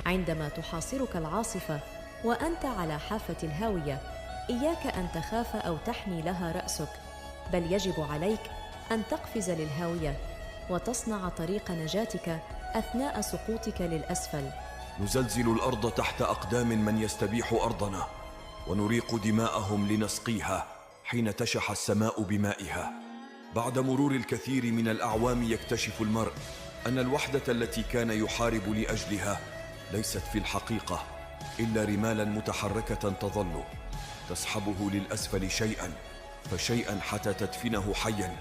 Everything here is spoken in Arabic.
عندما تحاصرك العاصفة وأنت على حافة الهاوية، إياك أن تخاف أو تحني لها رأسك، بل يجب عليك أن تقفز للهاوية وتصنع طريق نجاتك أثناء سقوطك للأسفل. نزلزل الأرض تحت أقدام من يستبيح أرضنا، ونريق دماءهم لنسقيها حين تشح السماء بمائها. بعد مرور الكثير من الأعوام يكتشف المرء أن الوحدة التي كان يحارب لأجلها ليست في الحقيقة إلا رمالا متحركة تظل تسحبه للأسفل شيئا فشيئا حتى تدفنه حيا.